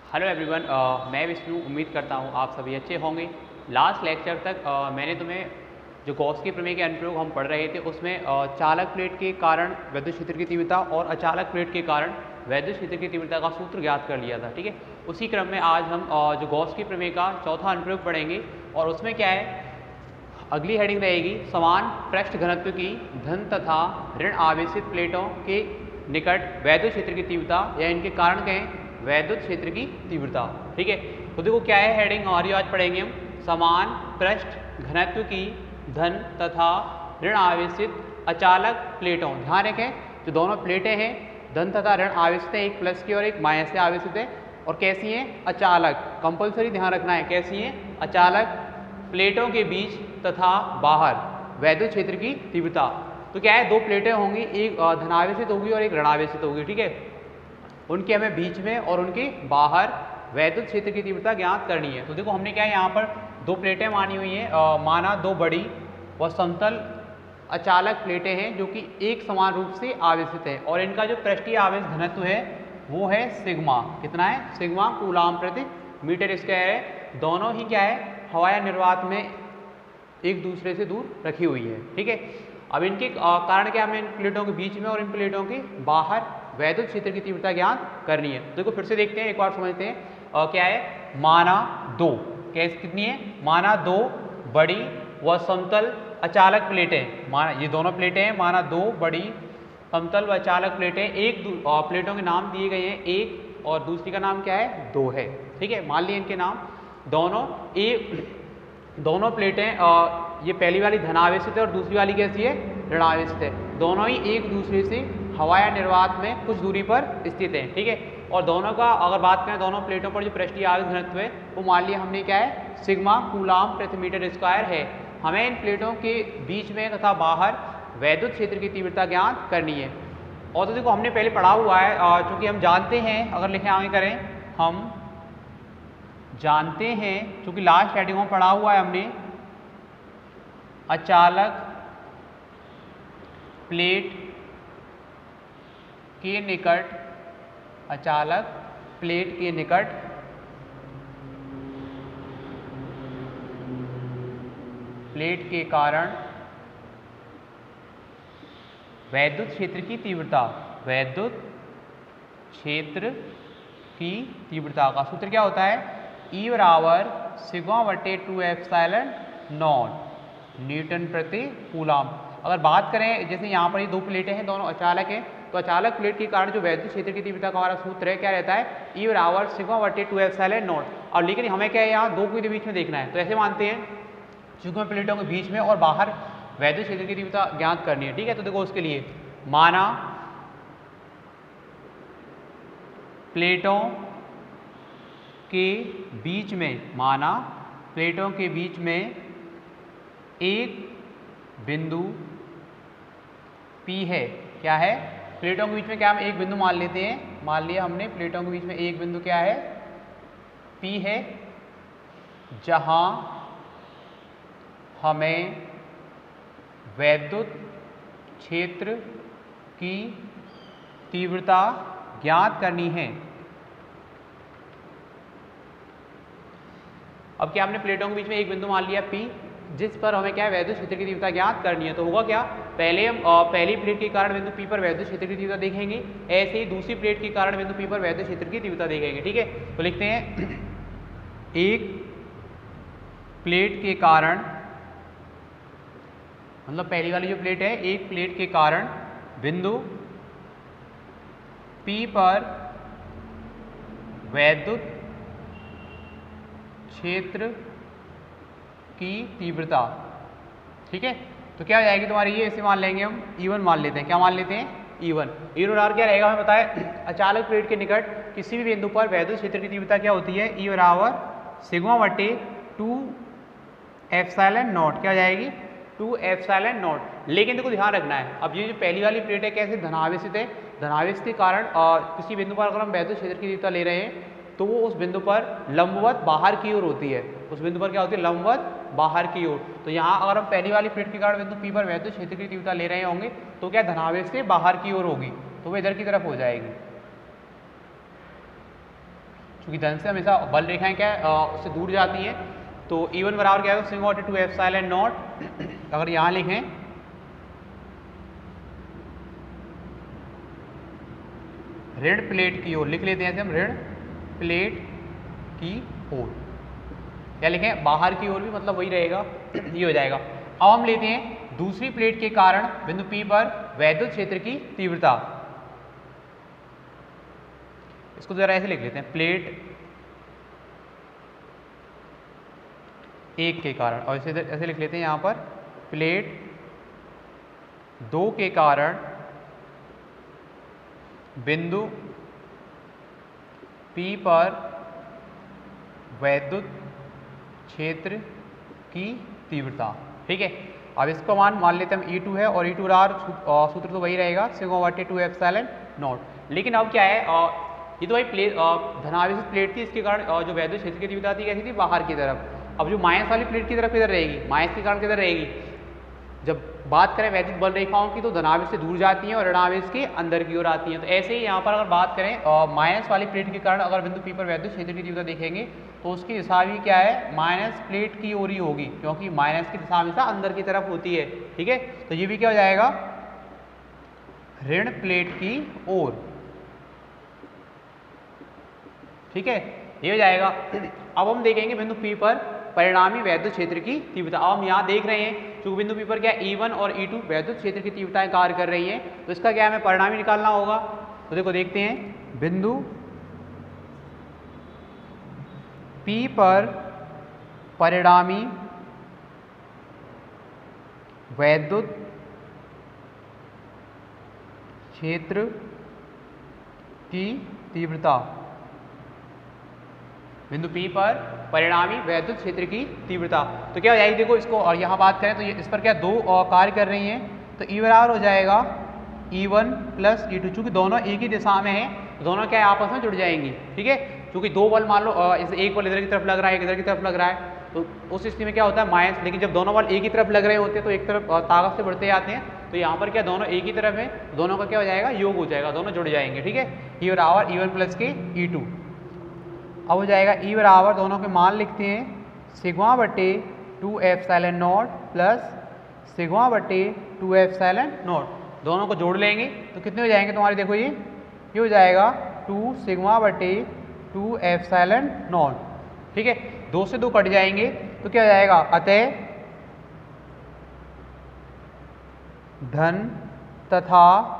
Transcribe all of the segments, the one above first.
Hello everyone, मैं विष्णु। उम्मीद करता हूँ आप सभी अच्छे होंगे। लास्ट लेक्चर तक मैंने तुम्हें जो गॉस के प्रमेय के अनुप्रयोग हम पढ़ रहे थे उसमें चालक प्लेट के कारण विद्युत क्षेत्र की तीव्रता और अचालक प्लेट के कारण विद्युत क्षेत्र की तीव्रता का सूत्र ज्ञात कर लिया था। ठीक है, उसी क्रम में आज हम जो गॉस के प्रमेय का चौथा अनुप्रयोग पढ़ेंगे और उसमें क्या है, अगली हेडिंग रहेगी समान पृष्ठ घनत्व की धन तथा ऋण आवेशित प्लेटों के निकट विद्युत क्षेत्र की तीव्रता या इनके कारण कहें विद्युत क्षेत्र की तीव्रता। ठीक है, तो देखो क्या है हेडिंग हमारी, आज पढ़ेंगे हम समान पृष्ठ घनत्व की धन तथा ऋण आवेशित अचालक प्लेटों। ध्यान रखें, जो दोनों प्लेटें हैं धन तथा ऋण आवेशित है, एक प्लस की और एक माइनस से आवेशित है, और कैसी हैं, अचालक। कंपल्सरी ध्यान रखना है, कैसी हैं, अचालक प्लेटों के बीच तथा बाहर विद्युत क्षेत्र की तीव्रता। तो क्या है, दो प्लेटें होंगी, एक धनावेशित होगी और एक ऋणावेशित होगी। ठीक है, उनके हमें बीच में और उनके बाहर विद्युत क्षेत्र की तीव्रता ज्ञात करनी है। तो देखो हमने क्या है, यहाँ पर दो प्लेटें मानी हुई हैं, माना दो बड़ी व समतल अचालक प्लेटें हैं जो कि एक समान रूप से आवेशित है, और इनका जो पृष्ठीय आवेश घनत्व है वो है सिग्मा। कितना है, सिग्मा कूलाम प्रति मीटर स्क्वायर है। दोनों ही क्या है, हवाया निर्वात में एक दूसरे से दूर रखी हुई है। ठीक है, अब इनके कारण क्या, हमें इन प्लेटों के बीच में और इन प्लेटों के बाहर विद्युत क्षेत्र की तीव्रता ज्ञात करनी है। देखो फिर से देखते हैं, एक बार समझते हैं। क्या है, माना दो, कैसे कितनी है, माना दो बड़ी व समतल अचालक प्लेटें। माना ये दोनों प्लेटें हैं, माना दो बड़ी समतल व अचालक प्लेटें, एक प्लेटों के नाम दिए गए हैं, एक और दूसरी का नाम क्या है, दो है। ठीक है, मान लिए इनके नाम दोनों, दोनों प्लेटें ये पहली वाली धनावेशित है और दूसरी वाली कैसी है, ऋणावेशित है। दोनों ही एक दूसरे से हवाया निर्वात में कुछ दूरी पर स्थित हैं। ठीक है, और दोनों का अगर बात करें, दोनों प्लेटों पर जो पृष्ठीय आवेश घनत्व है वो मान लिया हमने क्या है, सिग्मा कूलाम प्रति मीटर स्क्वायर है। हमें इन प्लेटों के बीच में तथा बाहर विद्युत क्षेत्र की तीव्रता ज्ञात करनी है। और तो देखो हमने पहले पढ़ा हुआ है, चूँकि हम जानते हैं, अगर लिखें आगे करें, हम जानते हैं, चूँकि लास्ट हेडिंग में पढ़ा हुआ है हमने, अचालक प्लेट के निकट, अचालक प्लेट के निकट प्लेट के कारण विद्युत क्षेत्र की तीव्रता, विद्युत क्षेत्र की तीव्रता का सूत्र क्या होता है, E बराबर सिग्मा बटे 2 एप्सिलॉन नॉट न्यूटन प्रति कूलाम। अगर बात करें, जैसे यहाँ पर ये दो प्लेटें हैं, दोनों अचालक हैं, तो अचालक प्लेट के कारण जो विद्युत क्षेत्र की तीव्रता का हमारा सूत्र है क्या रहता है, E बराबर सिग्मा बटे 2 एप्सिलॉन नॉट। और लेकिन हमें क्या है, यहाँ दो के बीच में देखना है, तो ऐसे मानते हैं चूंकि प्लेटों के बीच में और बाहर विद्युत क्षेत्र की तीव्रता ज्ञात करनी है। ठीक है, तो देखो उसके लिए माना प्लेटों के बीच में, माना प्लेटों के बीच में एक बिंदु P है। क्या है, प्लेटों के बीच में क्या हम एक बिंदु मान लेते हैं, मान लिया हमने प्लेटों के बीच में एक बिंदु क्या है, P है, जहां हमें विद्युत क्षेत्र की तीव्रता ज्ञात करनी है। अब क्या, हमने प्लेटों के बीच में एक बिंदु मान लिया P, जिस पर हमें क्या है, विद्युत क्षेत्र की तीव्रता ज्ञात करनी है। तो होगा क्या, पहले हम पहली प्लेट के कारण बिंदु P पर विद्युत क्षेत्र की तीव्रता देखेंगे, ऐसे ही दूसरी प्लेट के कारण बिंदु P पर विद्युत क्षेत्र की तीव्रता देखेंगे। ठीक है, तो लिखते हैं, एक प्लेट के कारण, मतलब पहली वाली जो प्लेट है, एक प्लेट के कारण बिंदु P पर विद्युत क्षेत्र की तीव्रता। ठीक है, तो क्या हो जाएगी तुम्हारी, ये इसे मान लेंगे हम E1 मान लेते हैं। क्या मान लेते हैं, E1। E1 क्या रहेगा, हमें पता है, अचालक प्लेट के निकट किसी भी बिंदु पर विद्युत क्षेत्र की तीव्रता क्या होती है, E बराबर सिग्मा बटे 2 एप्सिलॉन नॉट। क्या हो जाएगी, 2 एप्सिलॉन नॉट। लेकिन देखो ध्यान रखना है, अब ये जो पहली वाली प्लेट है कैसे, धनावेशित है, धनावेश के कारण किसी बिंदु पर अगर हम विद्युत क्षेत्र की तीव्रता ले रहे हैं तो वो उस बिंदु पर लंबवत बाहर की ओर होती है, उस बिंदु पर क्या होती है, लंबवत बाहर की ओर। तो यहाँ अगर हम पहली वाली प्लेट के कारण बिंदु P पर विद्युत क्षेत्र की तीव्रता ले रहे होंगे तो क्या धनावेश से बाहर की ओर होगी, तो वो इधर की तरफ हो जाएगी। क्योंकि धन से हमेशा बल रेखाएं क्या है उससे दूर जाती हैं। तो E1 बराबर क्या है सिग्मा बटे 2 एप्सिलॉन नॉट। अगर यहाँ लिखें ऋण प्लेट की ओर, लिख लेते हैं हम ऋण प्लेट की ओर, या लिखें बाहर की ओर भी मतलब वही रहेगा, ये हो जाएगा। अब हम लेते हैं दूसरी प्लेट के कारण बिंदु P पर वैद्युत क्षेत्र की तीव्रता। इसको जरा ऐसे लिख लेते हैं प्लेट 1 के कारण, और इसे ऐसे लिख लेते हैं यहाँ पर प्लेट 2 के कारण बिंदु P पर वैद्युत क्षेत्र की तीव्रता। ठीक है, अब इसको मान लेते हैं हम E2 है, और E2 सूत्र तो वही रहेगा सिग्मा बटे 2 एप्सिलॉन नॉट। लेकिन अब क्या है ये तो भाई धनावेशित प्लेट थी, इसके कारण जो वैद्युत क्षेत्र की तीव्रता थी कैसी थी बाहर की तरफ। अब जो माइनस वाली प्लेट की तरफ किधर रहेगी, माइनस के कारण किधर रहेगी। जब बात करें वैद्युत बल रेखाओं की तो धनावेश से दूर जाती हैं और ऋणावेश के अंदर की ओर आती हैं। तो ऐसे ही यहाँ पर अगर बात करें माइनस वाली प्लेट के कारण अगर बिंदु P पर वैद्युत क्षेत्र की तीव्रता देखेंगे तो उसकी दिशा भी क्या है माइनस प्लेट की ओर ही होगी, क्योंकि माइनस की दिशा हमेशा अंदर की तरफ होती है। ठीक है, तो ये भी क्या हो जाएगा ऋण प्लेट की ओर। ठीक है, ये हो जाएगा। अब हम देखेंगे बिंदु P पर परिणामी वैद्युत क्षेत्र की तीव्रता। अब हम यहाँ देख रहे हैं क्योंकि बिंदु P पर क्या E1 और E2 वैद्युत क्षेत्र की तीव्रताएं कार्य कर रही हैं, तो इसका क्या हमें परिणामी निकालना होगा। तो देखो देखते हैं बिंदु P पर परिणामी वैद्युत क्षेत्र की तीव्रता, बिंदु P पर परिणामी वैद्युत क्षेत्र की तीव्रता। तो क्या हो जाएगी देखो इसको, और यहाँ बात करें तो ये इस पर क्या दो कार्य कर रही हैं, तो E बराबर हो जाएगा E1 प्लस E2। चूंकि दोनों एक ही दिशा में हैं तो दोनों क्या है आपस में जुड़ जाएंगी। ठीक है, क्योंकि दो बल मान लो एक बल इधर की तरफ लग रहा है एक इधर की तरफ लग रहा है, तो उस स्थिति में क्या होता है माइनस। लेकिन जब दोनों बल एक ही तरफ लग रहे होते हैं तो एक तरफ ताकत से बढ़ते जाते हैं, तो यहाँ पर क्या दोनों एक ही तरफ है, दोनों का क्या हो जाएगा योग हो जाएगा, दोनों जुड़ जाएंगे। ठीक है, E बराबर E1 प्लस के E2। अब हो जाएगा E बराबर दोनों के मान लिखते हैं सिग्मा बटे 2 एप्सिलॉन नॉट प्लस सिग्मा बटे 2 एप्सिलॉन नॉट। दोनों को जोड़ लेंगे तो कितने हो जाएंगे तुम्हारे, देखो ये हो जाएगा 2 सिग्मा बटे 2 एप्सिलॉन नॉट। ठीक है, 2 से 2 कट जाएंगे तो क्या हो जाएगा, अतः धन तथा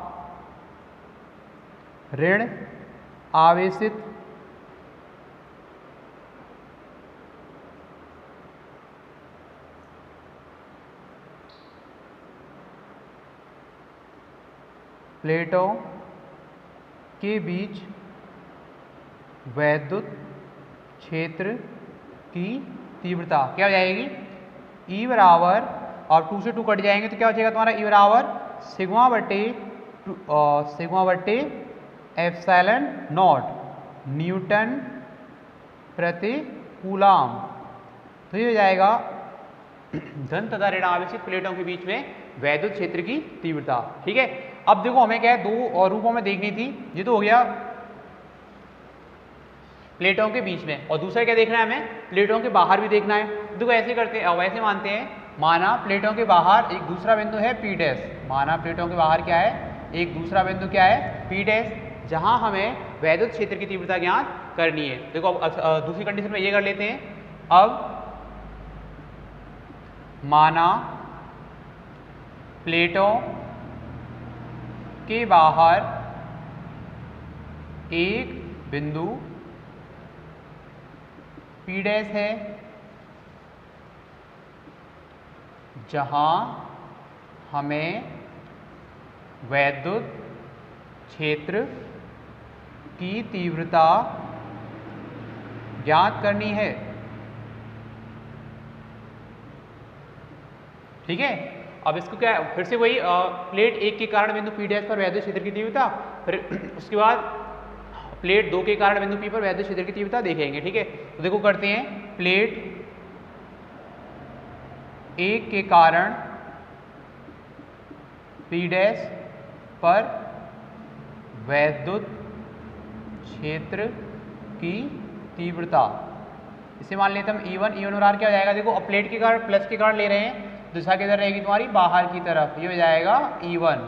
ऋण आवेशित प्लेटों के बीच वैद्युत क्षेत्र की तीव्रता क्या हो जाएगी, E बराबर, और 2 से 2 कट जाएंगे तो क्या हो जाएगा तुम्हारा E बराबर सिग्मा बटे एप्सिलॉन नॉट न्यूटन प्रति कूलाम। तो ये हो जाएगा धन तथा ऋण आवेशित प्लेटों के बीच में वैद्युत क्षेत्र की तीव्रता। ठीक है, अब देखो हमें क्या है दो रूपों में देखनी थी, ये तो हो गया प्लेटों के बीच में, और दूसरा क्या देखना है हमें प्लेटों के बाहर भी देखना है। देखो ऐसे करते हैं, वैसे मानते हैं, माना प्लेटों के बाहर एक दूसरा बिंदु है P डैश, माना प्लेटों के बाहर क्या है एक दूसरा बिंदु क्या है P डैश, जहां हमें वैद्युत क्षेत्र की तीव्रता ज्ञात करनी है। देखो अब दूसरी कंडीशन में ये कर लेते हैं। अब माना प्लेटों के बाहर एक बिंदु P डैश है जहां हमें वैद्युत क्षेत्र की तीव्रता ज्ञात करनी है। ठीक है, अब इसको क्या फिर से वही प्लेट 1 के कारण बिंदु P डैश पर वैद्युत क्षेत्र की तीव्रता, फिर उसके बाद प्लेट 2 के कारण बिंदु P पर वैद्युत क्षेत्र की तीव्रता देखेंगे। ठीक है, तो देखो करते हैं प्लेट 1 के कारण P डैश पर वैद्युत क्षेत्र की तीव्रता, इसे मान लेते हम E1, E1 बराबर क्या हो जाएगा, देखो अब प्लेट के कारण प्लस के कारण ले रहे हैं, दिशा किधर रहेगी तुम्हारी, बाहर की तरफ, ये हो जाएगा E1।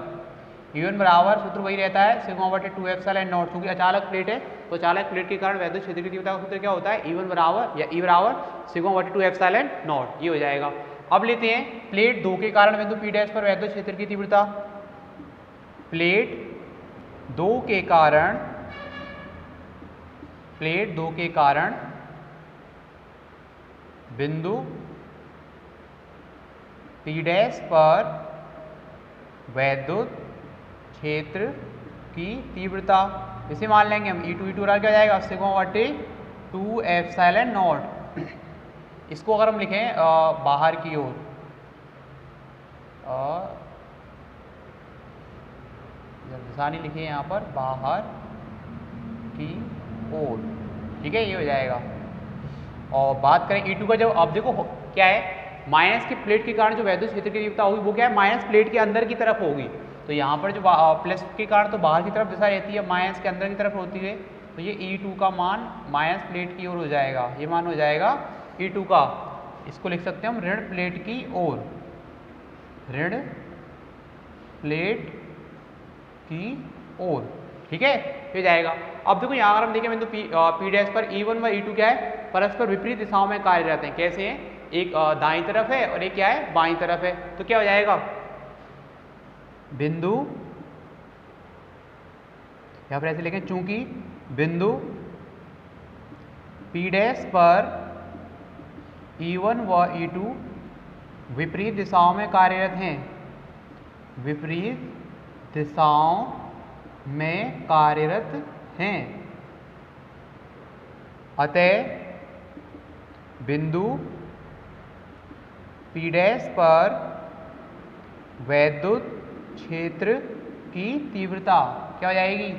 E1 बराबर सूत्र वही रहता है सिग्मा बटे 2 एप्सिलॉन नॉट, क्योंकि अचालक प्लेट है तो अचालक प्लेट के कारण वैद्युत क्षेत्र की तीव्रता का सूत्र क्या होता है, E1 बराबर या E बराबर सिग्मा बटे 2 एप्सिलॉन नॉट, ये हो जाएगा। अब लेते हैं प्लेट 2 के कारण बिंदु P डैश पर वैद्युत क्षेत्र की तीव्रता। प्लेट 2 के कारण, प्लेट 2 के कारण बिंदु P डैश पर वैद्युत क्षेत्र की तीव्रता, इसे मान लेंगे हम E2, E2 क्या जाएगा सिग्मा बटे 2 एप्सिलॉन नॉट। इसको अगर हम लिखें बाहर की ओर, दिशा नहीं लिखी यहाँ पर, बाहर की ओर, ठीक है, ये हो जाएगा। और बात करें E2 का, जब आप देखो क्या है, माइनस की प्लेट के कारण जो वैद्युत क्षेत्र की तीव्रता होगी वो क्या है, माइनस प्लेट के अंदर की तरफ होगी। तो यहाँ पर जो प्लस के कारण तो बाहर की तरफ दिशा रहती है, माइनस के अंदर की तरफ होती है, तो ये E2 का मान माइनस प्लेट की ओर हो जाएगा, ये मान हो जाएगा E2 का। इसको लिख सकते हैं हम ऋण प्लेट की ओर, ऋण प्लेट की ओर, ठीक है, ये जाएगा। अब देखो यहाँ अगर हम देखें बिंदु P डैश पर E1 व E2 क्या है, परस्पर विपरीत दिशाओं में कार्यरत हैं। कैसे हैं, एक दाईं तरफ है और एक क्या है, बाईं तरफ है। तो क्या हो जाएगा, बिंदु, यहाँ पर ऐसे लिखें, चूंकि बिंदु P डैश पर E1 व E2 विपरीत दिशाओं में कार्यरत हैं, विपरीत दिशाओं में कार्यरत हैं, अतः बिंदु P डैश पर वैद्युत क्षेत्र की तीव्रता क्या हो जाएगी,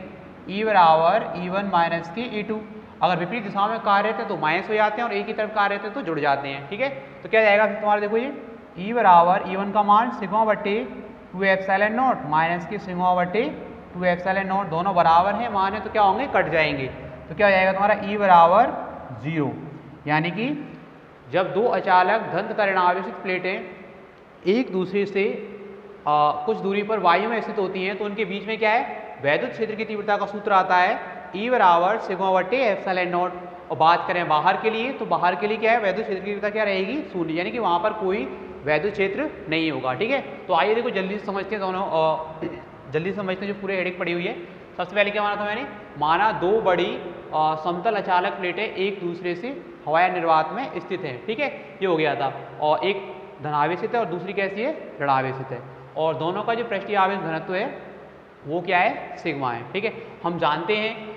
E बराबर E1 माइनस की E2। अगर विपरीत दिशाओं में कार्यरत है तो माइनस हो जाते हैं और एक ही तरफ कार्यरत है तो जुड़ जाते हैं, ठीक है। तो क्या जाएगा फिर तुम्हारा, देखो ये E बराबर E1 का मान सिग्मा बटे 2 एप्सिलॉन नॉट माइनस की सिग्मा बटे 2 एप्सिलॉन नॉट, दोनों बराबर हैं, मान है तो क्या होंगे, कट जाएंगे। तो क्या हो जाएगा तुम्हारा E बराबर 0। यानी कि जब दो अचालक धन तथा ऋणावेशित प्लेटें एक दूसरे से कुछ दूरी पर वायु में स्थित होती हैं तो उनके बीच में क्या है, वैद्युत क्षेत्र की तीव्रता का सूत्र आता है E बराबर सिग्मा बटे एप्सिलॉन नॉट। और बात करें बाहर के लिए, तो बाहर के लिए क्या है, वैद्युत क्षेत्र की तीव्रता क्या रहेगी, 0, यानी कि वहाँ पर कोई वैद्युत क्षेत्र नहीं होगा, ठीक है। तो आइए देखो जल्दी से समझते हैं दोनों, जल्दी से समझते हैं जो पूरे हेडिंग पड़ी हुई है। सबसे पहले क्या माना था मैंने, माना दो बड़ी समतल अचालक प्लेटें एक दूसरे से हवाई निर्वात में स्थित हैं, ठीक है, ये हो गया था। और एक धनावेशित है और दूसरी कैसी है, ऋणावेशित है, और दोनों का जो पृष्ठीय आवेश घनत्व है वो क्या है, सिग्मा है, ठीक है। हम जानते हैं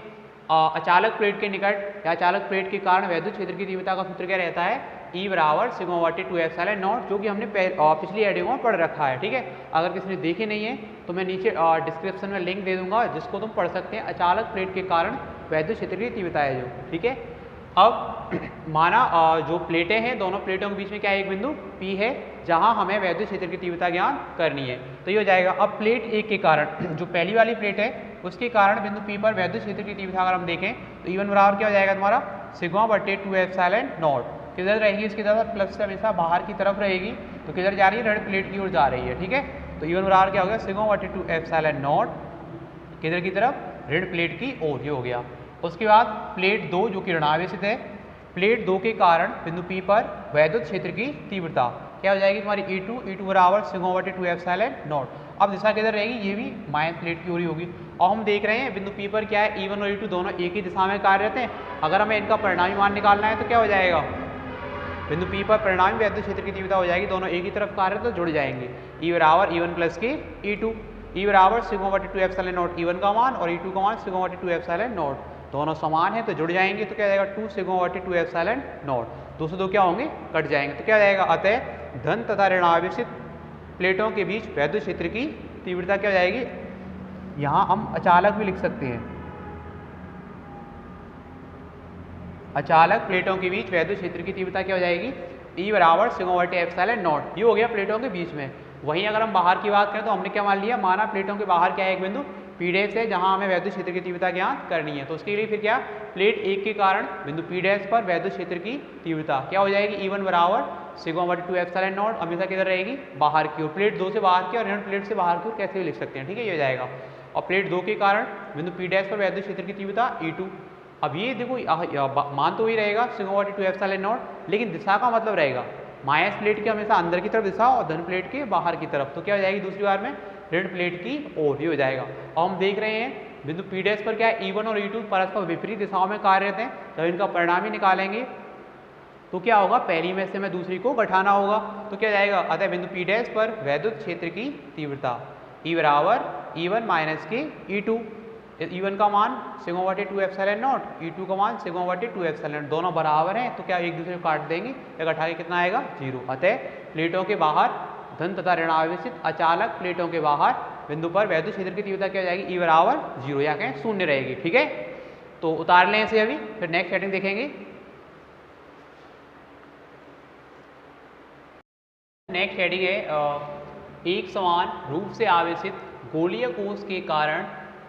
अचालक प्लेट के निकट या अचालक प्लेट के कारण वैद्युत क्षेत्र की तीव्रता का सूत्र क्या रहता है, E बराबर सिग्मा बटे 2 एप्सिलॉन नॉट, जो कि हमने पिछली हेडिंग में पढ़ रखा है, ठीक है। अगर किसी ने देखे नहीं है तो मैं नीचे डिस्क्रिप्शन में लिंक दे दूंगा जिसको तुम पढ़ सकते हैं, अचालक प्लेट के कारण वैद्युत क्षेत्र की तीव्रता है जो, ठीक है। अब माना जो प्लेटें हैं, दोनों प्लेटों के बीच में क्या है, एक बिंदु P है जहां हमें वैद्युत क्षेत्र की तीव्रता ज्ञान करनी है। तो ये हो जाएगा। अब प्लेट 1 के कारण, जो पहली वाली प्लेट है उसके कारण बिंदु P पर वैद्युत क्षेत्र की तीव्रता अगर हम देखें तो E1 बराबर क्या हो जाएगा तुम्हारा, सिग्मा बटे 2 एप्सिलॉन नॉट। किधर रहेगी, इसकी तरफ प्लस से हमेशा बाहर की तरफ रहेगी, तो किधर जा रही है, ऋण प्लेट की ओर जा रही है, ठीक है। तो E1 बराबर क्या हो गया, सिग्मा बटे 2 एप्सिलॉन नॉट, किधर की तरफ, ऋण प्लेट की ओर, ये हो गया। उसके बाद प्लेट 2 जो कि ऋणावेशित है, प्लेट 2 के कारण बिंदु P पर वैद्युत क्षेत्र की तीव्रता क्या हो जाएगी तुम्हारी, E2 बराबर सिग्मा बटे 2 एप्सिलॉन नॉट। अब दिशा किधर रहेगी, ये भी माइनस प्लेट की ओर ही होगी। और हम देख रहे हैं बिंदु P पर क्या है, E1 और E2 दोनों एक ही दिशा में कार्यरत हैं। अगर हमें इनका परिणामी मान निकालना है तो क्या हो जाएगा, बिंदु P पर परिणामी वैद्युत क्षेत्र की तीव्रता हो जाएगी, दोनों एक ही तरफ कार्यरत तो जुड़ जाएंगे। E बराबर E1 प्लस के E2, E बराबर सिग्मा बटे 2 एप्सिलॉन नॉट E1 का मान और E2 का मान सिग्मा बटे 2 एप्सिलॉन नॉट, दोनों समान है तो जुड़ जाएंगे। तो क्या जाएगा, 2 सिग्मा बटे 2 एप्सिलॉन नॉट, 2 से 2 क्या होंगे, कट जाएंगे। तो क्या जाएगा, अतः धन तथा ऋणावेशित प्लेटों के बीच वैद्युत क्षेत्र की तीव्रता क्या हो जाएगी, यहाँ हम अचालक भी लिख सकते हैं, अचालक प्लेटों के बीच वैद्युत क्षेत्र की तीव्रता क्या हो जाएगी, E बराबर सिग्मा बटे एप्सिलॉन नॉट। ये हो गया प्लेटों के बीच में। वहीं अगर हम बाहर की बात करें तो हमने क्या मान लिया, माना प्लेटों के बाहर क्या है, एक बिंदु P डैश है जहां हमें वैद्युत क्षेत्र की तीव्रता ज्ञात करनी है। तो उसके लिए फिर क्या, प्लेट 1 के कारण बिंदु P डैश पर वैद्युत क्षेत्र की तीव्रता क्या हो जाएगी, E1 बराबर σ/2 एप्सिलॉन नॉट, हमेशा किधर रहेगी, बाहर की ओर, प्लेट 2 से बाहर की और ऋण प्लेट से बाहर की ओर कैसे भी लिख सकते हैं, ठीक है, ये हो जाएगा। और प्लेट 2 के कारण बिंदु P डैश पर वैद्युत क्षेत्र की तीव्रता E2। अब ये देखो मान तो वही रहेगा σ/2 एप्सिलॉन नॉट, लेकिन दिशा का मतलब रहेगा माइनस प्लेट के हमेशा अंदर की तरफ दिशा और धन प्लेट के बाहर की तरफ। तो क्या हो जाएगी दूसरी बार में, ऋण प्लेट की ओर, ही हो जाएगा। और हम देख रहे हैं बिंदु P डैश पर क्या है, E1 और E2 परस्पर विपरीत दिशाओं में कार्यरत हैं। जब इनका परिणाम ही निकालेंगे तो क्या होगा, पहली में से हमें दूसरी को घटाना होगा, तो क्या जाएगा, अतः बिंदु P डैश पर वैद्युत क्षेत्र की तीव्रता E बराबर E1 माइनस के E2। E1 का मान σ/2 एप्सिलॉन नॉट, E2 का मान σ/2 एप्सिलॉन नॉट, दोनों बराबर हैं तो क्या एक दूसरे को काट देंगे, या घटा के कितना आएगा, 0। अतः प्लेटों के बाहर धन तथा ऋणावेशित अचालक प्लेटों के बाहर बिंदु पर वैद्युत क्षेत्र की तीव्रता क्या हो जाएगी, E बराबर 0 या कहें शून्य रहेगी, ठीक है। तो उतार लें इसे अभी, फिर नेक्स्ट हेडिंग देखेंगे। नेक्स्ट हेडिंग है एक समान रूप से आवेशित गोलीय कोष के कारण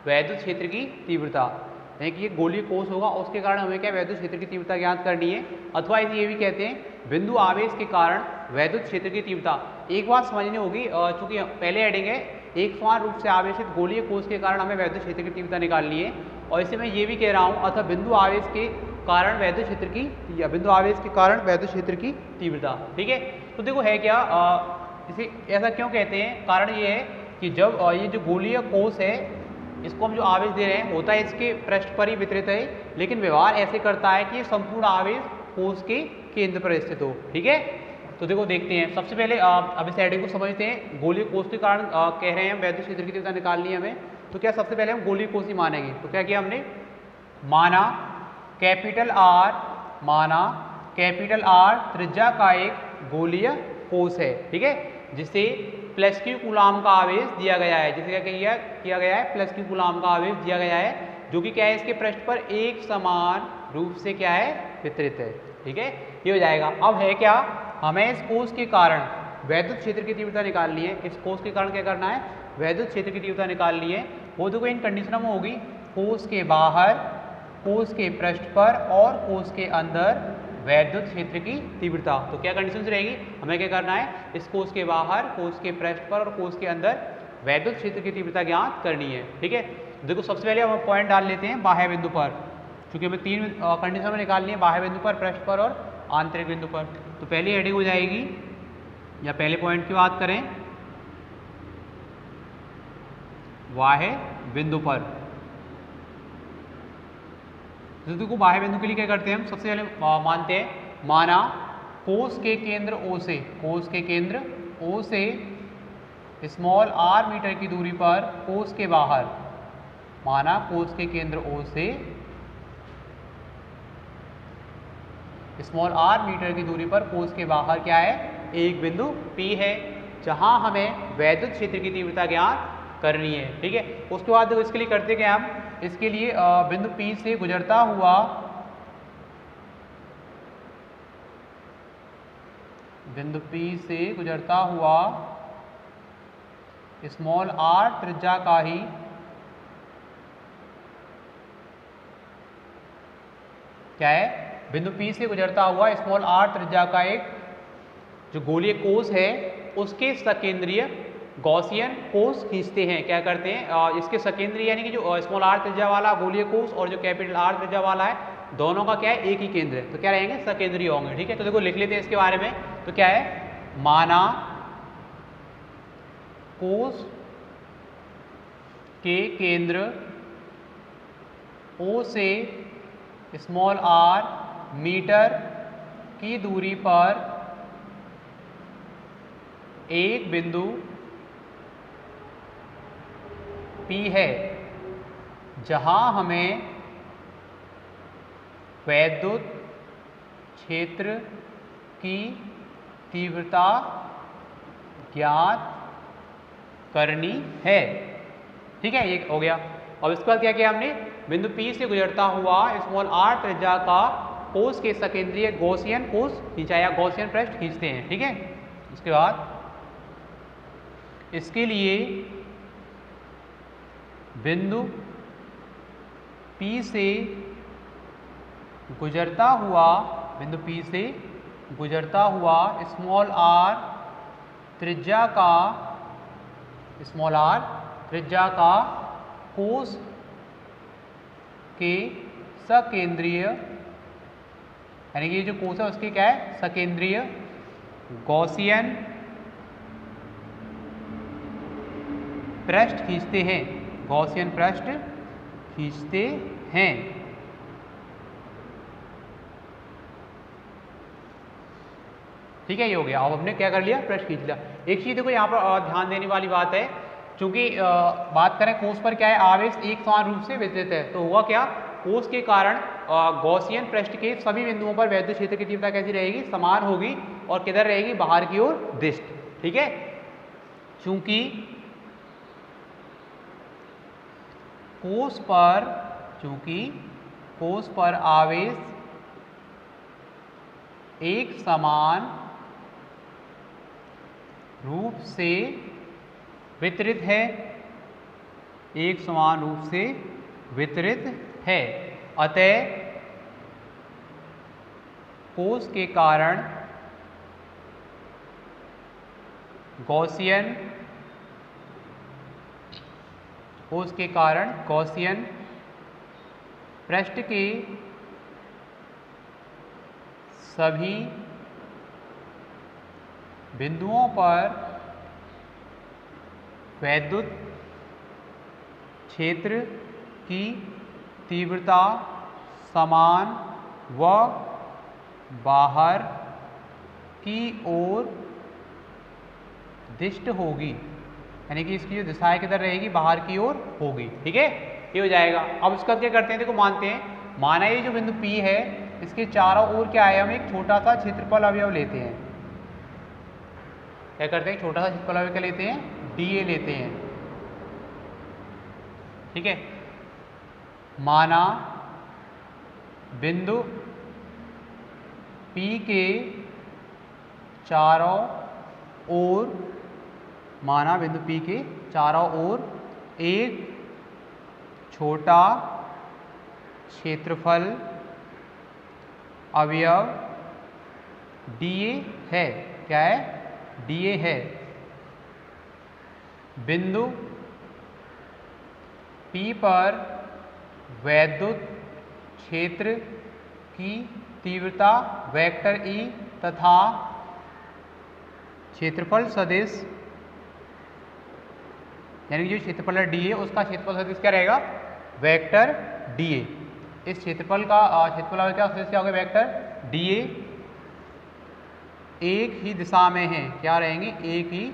वैद्युत क्षेत्र की तीव्रता, यानी कि ये गोलीय कोष होगा उसके कारण हमें क्या वैद्युत क्षेत्र की तीव्रता ज्ञात करनी है, अथवा इसे ये भी कहते हैं बिंदु आवेश के कारण वैद्युत क्षेत्र की तीव्रता। एक बात समझनी होगी, चूंकि पहले हेडिंग है एक समान रूप से आवेशित गोलीय कोष के कारण हमें वैद्युत क्षेत्र की तीव्रता निकालनी है, और इसे मैं ये भी कह रहा हूँ अथवा बिंदु आवेश के कारण वैद्युत क्षेत्र की, या बिंदु आवेश के कारण वैद्युत क्षेत्र की तीव्रता, ठीक है। तो देखो है क्या, इसे ऐसा क्यों कहते हैं, कारण ये है कि जब ये जो गोलीय कोष है इसको हम जो आवेश दे रहे हैं होता है इसके पृष्ठ पर ही वितरित है, लेकिन व्यवहार ऐसे करता है कि संपूर्ण आवेश कोष के केंद्र पर स्थित हो, ठीक है। तो देखो देखते हैं, सबसे पहले अब इस हेडिंग को समझते हैं। गोलीय कोष के कारण कह रहे हैं वैद्युत क्षेत्र की तीव्रता निकालनी है हमें, तो क्या सबसे पहले हम गोलीय कोष ही मानेंगे। तो क्या किया हमने, माना कैपिटल R त्रिज्या का एक गोलीय कोष है, ठीक है, जिसे प्लस क्यू कूलाम का आवेश दिया गया है, जिसे क्या किया गया है, प्लस क्यू कूलाम का आवेश दिया गया है, जो कि क्या है, इसके पृष्ठ पर एक समान रूप से क्या है, वितरित है, ठीक है, ये हो जाएगा। अब है क्या, हमें इस कोष के कारण वैद्युत क्षेत्र की तीव्रता निकालनी है। इस कोष के कारण क्या करना है, वैद्युत क्षेत्र की तीव्रता निकालनी है। वो देखो इन कंडीशनों में होगी, कोष के बाहर, कोष के पृष्ठ पर और कोष के अंदर वैद्युत क्षेत्र की तीव्रता। तो क्या कंडीशन रहेगी, हमें क्या करना है, इस कोष के बाहर, कोष के पृष्ठ पर और कोष के अंदर वैद्युत क्षेत्र की तीव्रता ज्ञात करनी है, ठीक है। देखो सबसे पहले हम पॉइंट डाल लेते हैं बाह्य बिंदु पर, क्योंकि हमें 3 कंडीशन में निकालनी है, बाह्य बिंदु पर, पृष्ठ पर और आंतरिक बिंदु पर। तो पहली हेडिंग हो जाएगी, या पहले पॉइंट की बात करें, बाह्य बिंदु पर। तो देखो बाह्य बिंदु के लिए क्या करते हैं हम, सबसे पहले मानते हैं, माना कोष के केंद्र O से, कोष के केंद्र O से स्मॉल r मीटर की दूरी पर कोष के बाहर, माना कोष के केंद्र O से स्मॉल r मीटर की दूरी पर कोष के बाहर क्या है, एक बिंदु P है, जहां हमें वैद्युत क्षेत्र की तीव्रता ज्ञात करनी है, ठीक है। उसके बाद देखो इसके लिए करते क्या हम, इसके लिए बिंदु P से गुजरता हुआ स्मॉल r त्रिज्या का ही क्या है, बिंदु P से गुजरता हुआ स्मॉल r त्रिज्या का एक जो गोलीय कोष है उसके सकेंद्रीय गॉसियन कोष खींचते हैं। क्या करते हैं, इसके सकेंद्रीय यानी कि जो स्मॉल r त्रिज्या वाला गोलीय कोष और जो कैपिटल R त्रिज्या वाला है, दोनों का क्या है, एक ही केंद्र है, तो क्या रहेंगे, सकेंद्रीय होंगे, ठीक है। तो देखो लिख लेते हैं इसके बारे में। तो क्या है, माना कोष के केंद्र O से स्मॉल r मीटर की दूरी पर एक बिंदु P है, जहां हमें वैद्युत क्षेत्र की तीव्रता ज्ञात करनी है, ठीक है, ये हो गया। अब इसके बाद क्या किया हमने, बिंदु P से गुजरता हुआ स्मॉल r त्रिज्या का कोष के सकेंद्रीय गॉसियन कोष खींचा या गॉसियन पृष्ठ खींचते हैं, ठीक है। उसके बाद इसके लिए बिंदु P से गुजरता हुआ, बिंदु P से गुजरता हुआ स्मॉल r त्रिज्या का कोस के सकेंद्रीय, यानी कि ये जो कोस है उसके क्या है, सकेंद्रीय गॉसियन पृष्ठ खींचते हैं, गॉसियन पृष्ठ खींचते हैं। ठीक है, ये हो गया। अब हमने क्या कर लिया, पृष्ठ खींच लिया। एक चीज देखो यहाँ पर ध्यान देने वाली बात है, चूंकि बात करें कोस पर क्या है, आवेश एक समान रूप से वितरित है, तो हुआ क्या, कोस के कारण गॉसियन पृष्ठ के सभी बिंदुओं पर वैद्युत क्षेत्र की तीव्रता कैसी रहेगी, समान होगी, और किधर रहेगी, बाहर की ओर दिष्ट। ठीक है, चूंकि कोस पर आवेश एक समान रूप से वितरित है, एक समान रूप से वितरित है, अतः कोस के कारण गॉसियन पृष्ठ के सभी बिंदुओं पर वैद्युत क्षेत्र की तीव्रता समान व बाहर की ओर दिष्ट होगी, यानी कि इसकी जो दिशा है किधर रहेगी, बाहर की ओर होगी। ठीक है, ये हो जाएगा। अब इसका क्या करते हैं, देखो मानते हैं, माना ये जो बिंदु P है इसके चारों ओर क्या है, हम एक छोटा सा क्षेत्रफल अवयव लेते हैं। क्या करते हैं, छोटा सा क्षेत्रफल अवयव क्या लेते हैं, dA लेते हैं। ठीक है, माना बिंदु P के चारों ओर, माना बिंदु P के चारों ओर एक छोटा क्षेत्रफल अवयव dA है। क्या है, dA है। बिंदु P पर वैद्युत क्षेत्र की तीव्रता वेक्टर E तथा क्षेत्रफल सदिश, यानी कि जो क्षेत्रफल है dA उसका क्षेत्रफल सदिश क्या रहेगा, वेक्टर dA। इस क्षेत्रफल का क्षेत्रफल क्या सदिश क्या होगा, वेक्टर dA एक ही दिशा में है, क्या रहेंगे, एक ही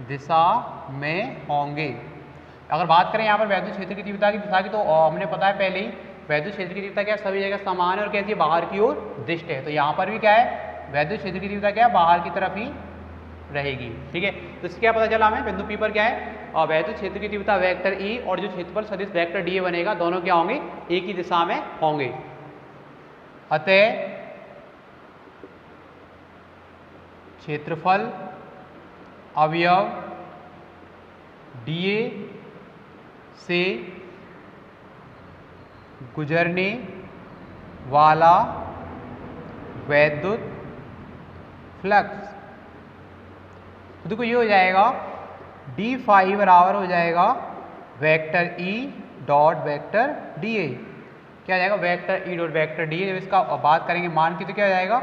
दिशा में होंगे। अगर बात करें यहाँ पर वैद्युत क्षेत्र की तीव्रता की दिशा की, तो हमने पता है पहले ही वैद्युत क्षेत्र की तीव्रता क्या है, सभी जगह समान है और कैसी है, बाहर की ओर दिष्ट है। तो यहाँ पर भी क्या है, वैद्युत क्षेत्र की तीव्रता क्या है, बाहर की तरफ ही रहेगी। ठीक है, तो इससे क्या पता चला हमें, बिंदु P पर क्या है, वैद्युत क्षेत्र की तीव्रता वेक्टर E और जो क्षेत्रफल सदिश वेक्टर dA बनेगा, दोनों क्या होंगे, एक ही दिशा में होंगे। अतः क्षेत्रफल अवयव dA से गुजरने वाला वैद्युत फ्लक्स, तो देखो ये हो जाएगा d फाई बराबर हो जाएगा vector E dot vector dA। क्या आ जाएगा, vector E dot vector dA। जब इसका बात करेंगे मान की, तो क्या हो जाएगा,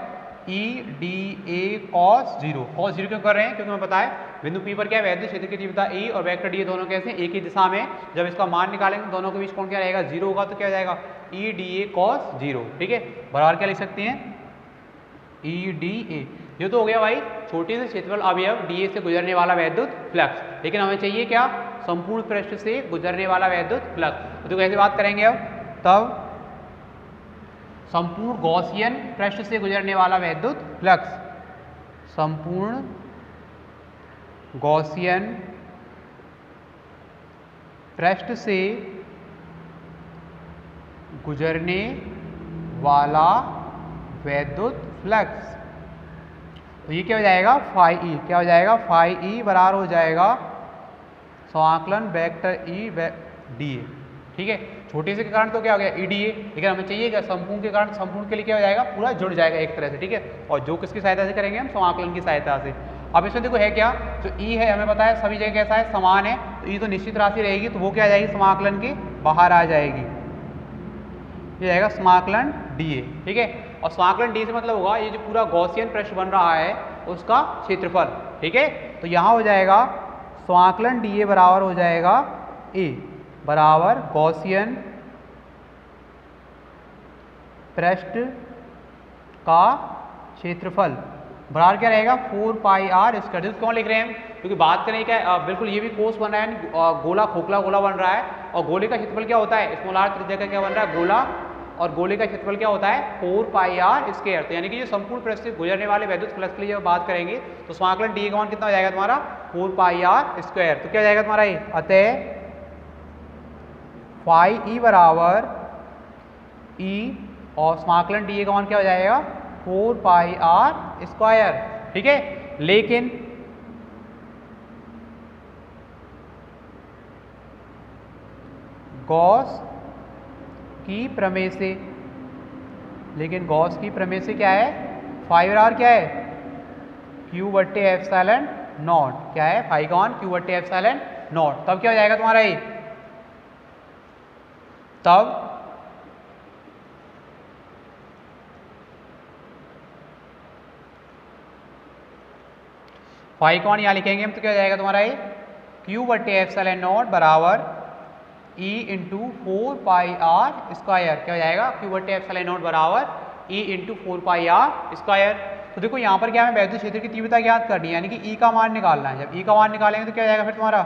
E dA cos 0। cos 0 क्यों कर रहे हैं, क्योंकि हमें पता है बिंदु P पर क्या है, वैद्युत क्षेत्र की तीव्रता E और वेक्टर dA दोनों कैसे हैं, एक ही दिशा में। जब इसका मान निकालेंगे दोनों के बीच कोण क्या रहेगा, 0 होगा, तो क्या हो जाएगा, E dA cos 0। ठीक है, बराबर क्या लिख सकते हैं, E dA। ये तो हो गया भाई छोटे से क्षेत्रफल अवयव dA से गुजरने वाला वैद्युत फ्लक्स। लेकिन हमें चाहिए क्या, संपूर्ण पृष्ठ से गुजरने वाला वैद्युत फ्लक्स। तो कैसे बात करेंगे अब, तब संपूर्ण गॉसियन पृष्ठ से गुजरने वाला वैद्युत फ्लक्स, संपूर्ण गॉसियन पृष्ठ से गुजरने वाला वैद्युत फ्लक्स, तो ये क्या हो जाएगा, फाई ई। क्या हो जाएगा, फाई ई बराबर हो जाएगा समाकलन वेक्टर ई डी ए। ठीक है, छोटे से के कारण तो क्या हो गया ई डी ए, लेकिन हमें चाहिए क्या संपूर्ण के कारण, संपूर्ण के लिए क्या हो जाएगा पूरा जुड़ जाएगा एक तरह से। ठीक है, और जो किसकी सहायता से करेंगे हम, समाकलन की सहायता से। अब इसमें देखो है क्या, जो ई है हमें पता है सभी जगह कैसा है, समान है, तो ई तो निश्चित राशि रहेगी, तो वो क्या आ जाएगी समाकलन के बाहर आ जाएगी, ये जाएगा समाकलन डी ए। ठीक है, और समाकलन डी से मतलब होगा ये जो पूरा गॉसियन पृष्ठ बन रहा है उसका क्षेत्रफल। ठीक है, तो यहाँ हो जाएगा समाकलन डी ए बराबर हो जाएगा ए बराबर गॉसियन पृष्ठ का क्षेत्रफल बराबर क्या रहेगा 4 पाई आर स्क्वायर। क्यों लिख रहे हैं, क्योंकि बात करें क्या बिल्कुल ये भी कोस बन रहा है, गोला खोखला गोला बन रहा है, और गोले का क्षेत्रफल क्या होता है, स्मॉल आर त्रिज्या का क्या बन रहा है गोला, और गोले का क्षेत्रफल क्या होता है 4 पाई आर स्क्वायर। तो यानी कि जो संपूर्ण पृष्ठ से गुजरने वाले वैद्युत फ्लक्स के लिए जब बात करेंगे तो समाकलन डी का मान कितना हो जाएगा तुम्हारा 4 पाई आर स्क्वायर। तो क्या हो जाएगा तुम्हारा ये, अतः फाई ई बराबर ई और समाकलन डी का मान क्या हो जाएगा 4 पाई आर स्क्वायर। ठीक है, लेकिन गॉस की प्रमेय से, लेकिन गॉस की प्रमेय से क्या है, फाई बराबर क्या है क्यू बट्टे एप्सिलॉन नॉट, क्या है फाई का मान क्यू बट्टे एप्सिलॉन नॉट। तब क्या हो जाएगा तुम्हारा ये, तब फाई का मान यहाँ लिखेंगे हम, तो क्या हो जाएगा तुम्हारा ये क्यू बट्टे एप्सिलॉन नॉट बराबर e into 4 pi r square. क्या हो जाएगा क्यू बट्टे एप्सिलॉन नॉट बराबर e into 4 pi r square. तो देखो यहाँ पर क्या हमें वैद्युत क्षेत्र की तीव्रता ज्ञात करनी है, यानी कि ई का मान निकालना है। जब ई का मान निकालेंगे तो क्या हो जाएगा फिर तुम्हारा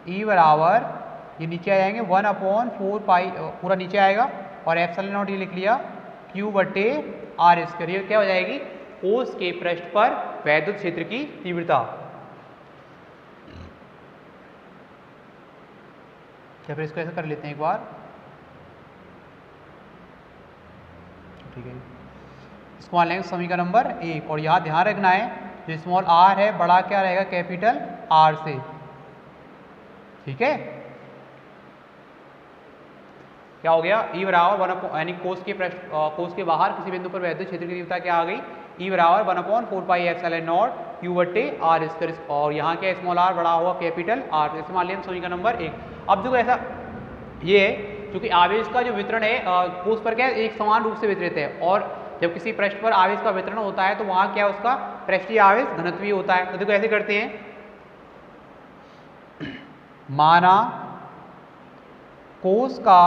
ई बराबर ये नीचे आ जाएंगे 1/4 पाई, पूरा नीचे आएगा, और एप्सिलॉन नॉट ये लिख लिया क्यू बट्टे आर स्क्वायर। ये क्या हो जाएगी कोस के पृष्ठ पर वैद्युत क्षेत्र की तीव्रता। क्या फिर इसको ऐसा कर लेते हैं एक बार, ठीक है, इसको मान लेंगे समीकरण नंबर 1, और यहाँ ध्यान रखना है जो स्मॉल आर है बड़ा क्या रहेगा कैपिटल आर से। ठीक है, क्या हो गया ई बराबर 1 यानी कोस के पृष्ठ कोस के बाहर किसी बिंदु पर वैद्युत क्षेत्र की तीव्रता क्या आ गई ई बराबर 1/4 पाई एप्सिलॉन नॉट क्यू बट्टे आर स्क्वायर, और यहाँ क्या स्मॉल आर बड़ा हुआ कैपिटल आर। जैसे मान लिया समीकरण नंबर 1। अब देखो ऐसा ये है क्योंकि आवेश का जो वितरण है कोस पर क्या है एक समान रूप से वितरित है, और जब किसी पृष्ठ पर आवेश का वितरण होता है तो वहाँ क्या उसका पृष्ठीय आवेश घनत्व होता है। तो देखो ऐसे करते हैं, माना कोस का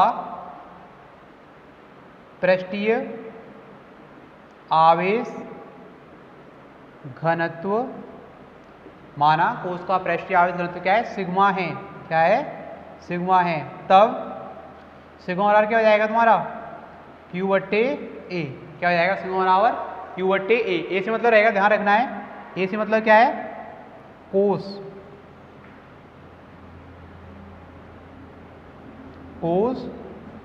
पृष्ठीय आवेश घनत्व, माना कोस का पृष्ठीय आवेश घनत्व क्या है सिग्मा है, क्या है सिग्मा है, तब सिग्मा बराबर क्या हो जाएगा तुम्हारा क्यू बट्टे ए। क्या हो जाएगा सिग्मा बराबर क्यू बट्टे ए। ए से मतलब रहेगा, ध्यान रखना है, ए से मतलब क्या है कोस, कोस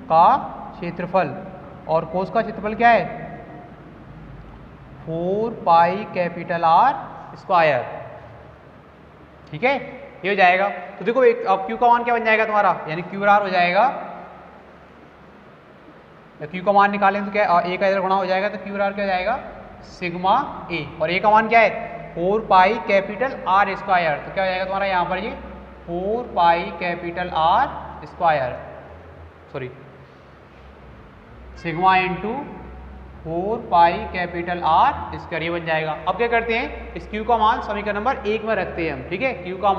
का क्षेत्रफल, और कोस का क्षेत्रफल क्या है 4 पाई कैपिटल आर स्क्वायर। ठीक है, ये हो जाएगा। तो देखो एक अब क्यू का मान क्या बन जाएगा तुम्हारा, यानी क्यू बराबर हो जाएगा, क्यू का मान निकालें तो क्या ए का इधर गुणा हो जाएगा, तो क्यू बराबर क्या हो जाएगा सिग्मा ए, और ए का मान क्या है 4 पाई कैपिटल आर स्क्वायर। तो क्या हो जाएगा तुम्हारा यहाँ पर ये 4 pi capital R square, sorry sigma into 4 pi capital R square, ये बन जाएगा। अब क्या करते हैं इस क्यू का मान समीकरण नंबर 1 में रखते हैं हम। ठीक है, क्यू का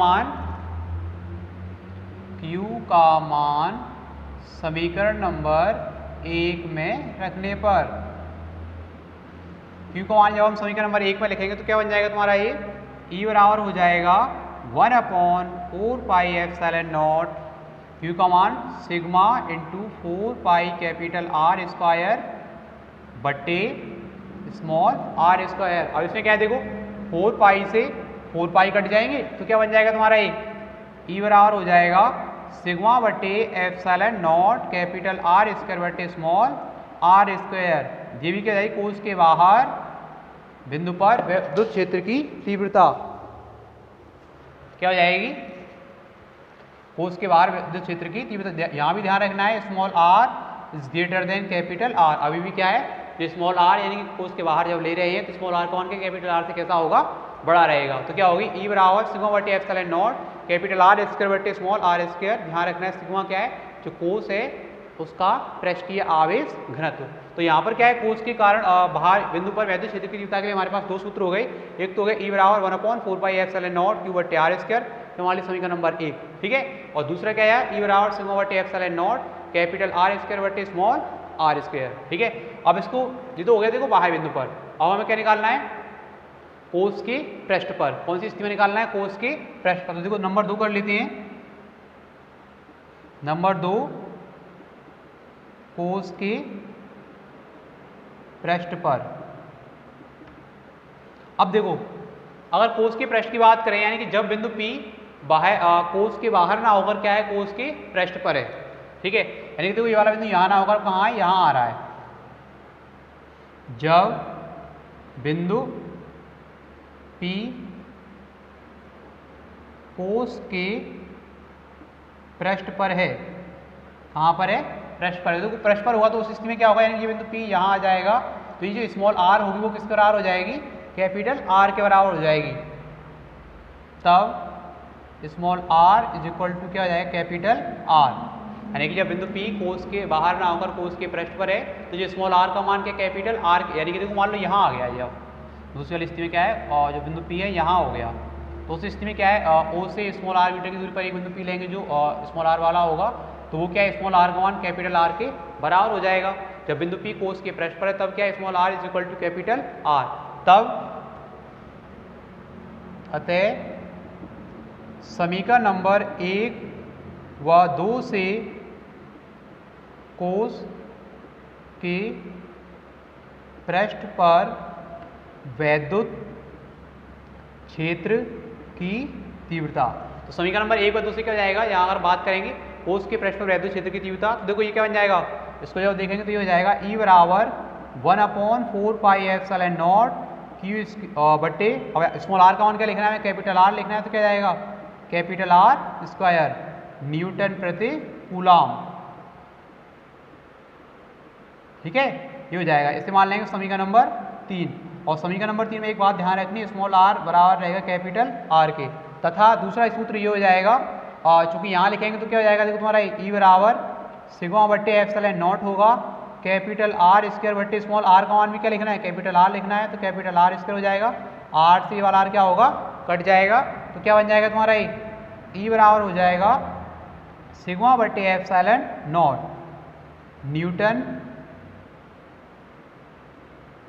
मान समीकरण नंबर 1 में रखने पर, क्यू का मान जब हम समीकरण नंबर 1 में लिखेंगे तो क्या बन जाएगा तुम्हारा ये ई बराबर हो जाएगा 1/4 पाई एप्सिलॉन नॉट क्यू का मान sigma into 4 pi capital R square बट्टे स्मॉल आर स्क्वायर। अब इसमें क्या है देखो 4 पाई से 4 पाई कट जाएंगे तो क्या बन जाएगा तुम्हारा ये ई बराबर हो जाएगा सिग्मा बट्टे epsilon not capital R square बट्टे स्मॉल आर स्क्वायर। ये भी क्या जाएगी कोस के बाहर बिंदु पर विद्युत क्षेत्र की तीव्रता क्या हो जाएगी कोस के बाहर विद्युत क्षेत्र की तीव्रता, यहाँ भी ध्यान रखना है small r is greater than capital R। अभी भी क्या है, जो स्मॉल r यानी कि कोस के बाहर जब ले रहे हैं तो स्मॉल r कौन के कैपिटल R से कैसा होगा, बड़ा रहेगा। तो क्या होगी, E बराबर सिग्मा बटे epsilon not capital R square बटे स्मॉल r स्क्वायर। ध्यान रखना है सिग्मा क्या है, जो कोस है उसका पृष्ठीय आवेश घनत्व। तो यहाँ पर क्या है, कोस के कारण बाहर बिंदु पर वैद्युत क्षेत्र की तीव्रता के लिए हमारे पास दो सूत्र हो गए। एक तो हो गया E बराबर 1/4 पाई एप्सिलॉन नॉट Q बटे R स्क्वायर, हमारे समीकरण नंबर 1, ठीक है। और दूसरा क्या है, E बराबर सिग्मा बटे epsilon not capital R square बटे स्मॉल r स्क्वायर, ठीक है। अब इसको ये तो हो गया देखो बाह्य बिंदु पर, अब हमें क्या निकालना है, कोस के पृष्ठ पर। कौन सी स्थिति में निकालना है, कोस के पृष्ठ पर। तो देखो नंबर 2 कर लेते हैं। नंबर 2, कोस के पृष्ठ पर। अब देखो अगर कोस के पृष्ठ की बात करें, यानी कि जब बिंदु P बाहर कोस के बाहर ना होकर क्या है, कोस के पृष्ठ पर है, ठीक है। यानी कि देखो ये वाला बिंदु यहाँ ना होकर कहाँ है, यहाँ आ रहा है। जब बिंदु P कोस के पृष्ठ पर है, कहाँ पर है, पृष्ठ पर है। तो पृष्ठ पर हुआ तो उस स्थिति में क्या होगा, यानी कि बिंदु P यहाँ आ जाएगा, तो ये जो स्मॉल r होगी वो किसके बराबर हो जाएगी, कैपिटल R के बराबर हो जाएगी। तब small r is equal to क्या हो जाएगा, कैपिटल R। यानी कि जब बिंदु P कोस के बाहर ना होकर कोस के पृष्ठ पर है, तो जो स्मॉल r का मान क्या, कैपिटल R, यानी कि देखो मान लो यहाँ आ गया है। जब दूसरी वाली स्थिति में क्या है, और जो बिंदु P है यहाँ हो गया, तो उस स्थिति में क्या है, O से स्मॉल r मीटर की दूरी पर एक बिंदु P लेंगे जो स्मॉल r वाला होगा, तो वो क्या है, स्मॉल r का मान कैपिटल R के बराबर हो जाएगा। जब बिंदु P कोस के पृष्ठ पर है तब क्या है, small r is equal to capital R। तब अतः समीकरण नंबर 1 व 2 से कोस के पृष्ठ पर वैद्युत क्षेत्र की तीव्रता। तो समीकरण नंबर 1 व 2 से क्या हो जाएगा, यहाँ अगर बात करेंगे कोस के पृष्ठ पर वैद्युत क्षेत्र की तीव्रता, तो देखो ये क्या बन जाएगा, इसको जब देखेंगे तो ये हो जाएगा E बराबर 1/4 पाई एप्सिलॉन नॉट Q बटे, अब स्मॉल r का मान क्या लिखना है, कैपिटल R लिखना है, तो क्या जाएगा, कैपिटल R स्क्वायर न्यूटन प्रति कूलम, ठीक है। ये हो जाएगा, इसे मान लेंगे समीकरण नंबर 3। और समीकरण नंबर 3 में एक बात ध्यान रखनी है, स्मॉल r बराबर रहेगा कैपिटल R के, तथा दूसरा सूत्र ये हो जाएगा, चूंकि यहाँ लिखेंगे तो क्या हो जाएगा, देखो तुम्हारा E बराबर सिग्मा बट्टे एप्सिलॉन नॉट होगा कैपिटल R स्क्वायर बट्टे स्मॉल r का मान भी क्या लिखना है, कैपिटल R लिखना है, तो कैपिटल R स्क्वायर हो जाएगा, R से ये वाला R क्या होगा, कट जाएगा, तो क्या बन जाएगा तुम्हारा E बराबर हो जाएगा सिग्मा बट्टे एप्सिलॉन नॉट न्यूटन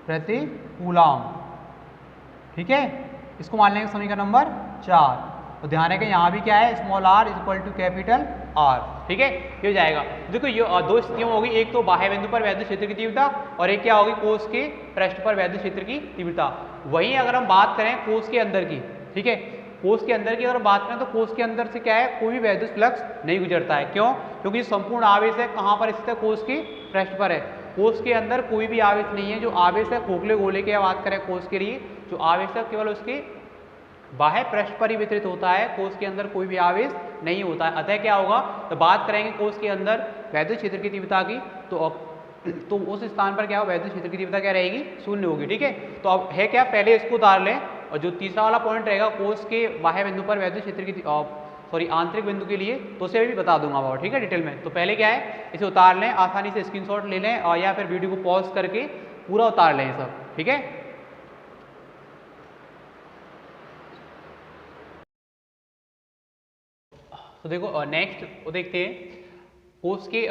प्रति कूलम, ठीक है। इसको मान लेंगे समीकरण नंबर 4। तो ध्यान है कि यहाँ भी क्या है, small r is equal to capital R, ठीक है। ये हो जाएगा, देखो ये दो स्थितियाँ होगी, एक तो बाह्य बिंदु पर वैद्युत क्षेत्र की तीव्रता, और एक क्या होगी, कोस के पृष्ठ पर वैद्युत क्षेत्र की तीव्रता। वहीं अगर हम बात करें कोस के अंदर की, ठीक है, कोस के अंदर की अगर बात करें तो कोस के अंदर से क्या है, कोई भी वैद्युत फ्लक्स नहीं गुजरता है। क्यों, क्योंकि संपूर्ण आवेश है कहाँ पर स्थित है, कोस के पृष्ठ पर है। कोस के अंदर कोई भी आवेश नहीं है, जो आवेश है खोखले गोले की बात करें कोस के लिए, जो आवेश है केवल उसके बाह्य पृष्ठ पर ही वितरित होता है, कोस के अंदर कोई भी आवेश नहीं होता है। अतः क्या होगा, तो बात करेंगे कोस के अंदर वैद्युत क्षेत्र की तीव्रता की, तो उस स्थान पर क्या हो, वैद्युत क्षेत्र की तीव्रता क्या रहेगी, शून्य होगी, ठीक है। तो अब है क्या, पहले इसको उतार लें, और जो तीसरा वाला पॉइंट रहेगा कोस के बाह्य बिंदु पर वैद्युत क्षेत्र की आंतरिक बिंदु के लिए, तो उसे भी बता दूंगा बाबा, ठीक है, डिटेल में। तो पहले क्या है, इसे उतार लें, आसानी से स्क्रीनशॉट ले लें, और या फिर वीडियो को पॉज करके पूरा उतार लें सब, ठीक है। तो देखो नेक्स्ट देखते हैं, कोस के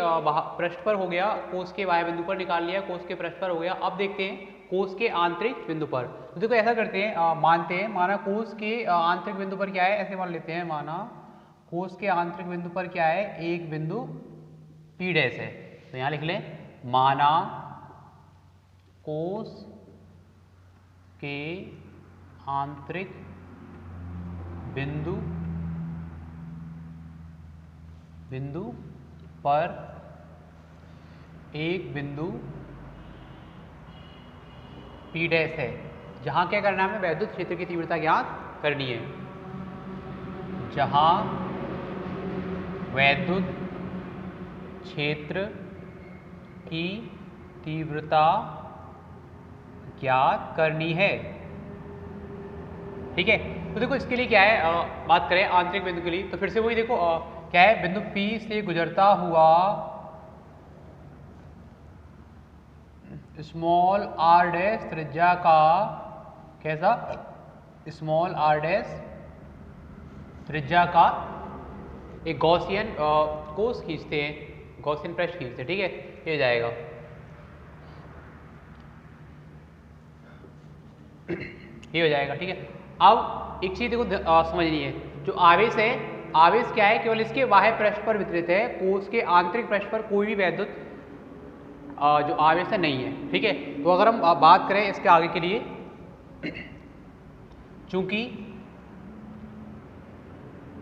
पृष्ठ पर हो गया, कोस के बाह्य बिंदु पर निकाल लिया, कोस के पृष्ठ पर हो गया। अब देखते हैं कोस के आंतरिक बिंदु पर। तो देखो ऐसा करते हैं, मानते हैं, माना कोस के आंतरिक बिंदु पर क्या है, ऐसे मान लेते हैं, माना कोस के आंतरिक बिंदु पर क्या है, एक बिंदु P डैश है। तो यहाँ लिख लें, माना कोस के आंतरिक बिंदु पर एक बिंदु P डैश है, जहां क्या करना है, हमें वैद्युत क्षेत्र की तीव्रता ज्ञात करनी है। जहां वैद्युत क्षेत्र की तीव्रता ज्ञात करनी है। ठीक है, तो देखो इसके लिए क्या है, बात करें आंतरिक बिंदु के लिए तो फिर से वही देखो क्या है, बिंदु P से गुजरता हुआ स्मॉल r डैश त्रिज्या का, कैसा, स्मॉल r डैश त्रिज्या का एक गॉसियन कोस खींचते हैं, गॉसियन पृष्ठ खींचते हैं। ठीक है, ये जाएगा ये हो जाएगा। ठीक है, अब एक चीज देखो समझनी है, जो आवेश है, आवेश क्या है, केवल इसके बाह्य पृष्ठ पर वितरित है, कोष के आंतरिक पृष्ठ पर कोई भी वैद्युत जो आवेश है नहीं है। ठीक है, तो अगर हम बात करें इसके आगे के लिए, चूंकि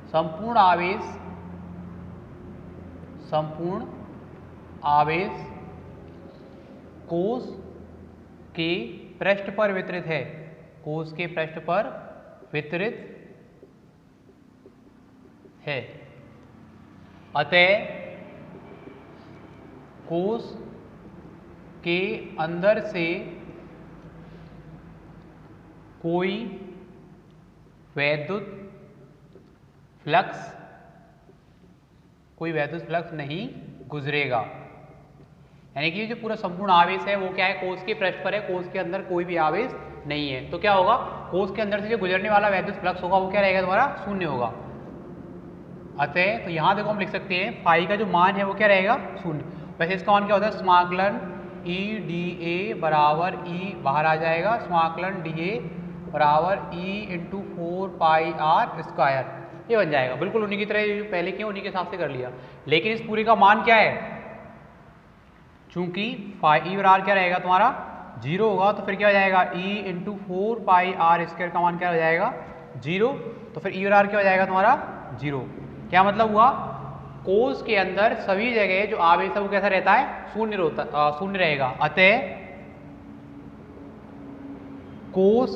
संपूर्ण आवेश कोष के पृष्ठ पर वितरित है, कोष के पृष्ठ पर वितरित है, अतः कोष के अंदर से कोई वैद्युत फ्लक्स नहीं गुजरेगा। यानी कि जो पूरा संपूर्ण आवेश है वो क्या है, कोष के पृष्ठ पर है, कोष के अंदर कोई भी आवेश नहीं है। तो क्या होगा, कोष के अंदर से जो गुजरने वाला वैद्युत फ्लक्स होगा वो क्या रहेगा, तुम्हारा शून्य होगा। अतः तो यहाँ देखो हम लिख सकते हैं फाई का जो मान है वो क्या रहेगा, शून्य। वैसे इसका मान क्या होता है, समाकलन EdA बराबर E बाहर आ जाएगा, समाकलन dA बराबर E इंटू 4πr², ये बन जाएगा। बिल्कुल उन्हीं की तरह जो पहले किए उन्हीं के हिसाब से कर लिया, लेकिन इस पूरे का मान क्या है, चूंकि E बराबर क्या रहेगा तुम्हारा 0 होगा, तो फिर क्या हो जाएगा, E इंटू 4πr² का मान क्या हो जाएगा 0, तो फिर E बराबर क्या हो जाएगा तुम्हारा 0। क्या मतलब हुआ, कोष के अंदर सभी जगह जो आवेश है वो कैसा रहता है, शून्य रहेगा। अतः कोष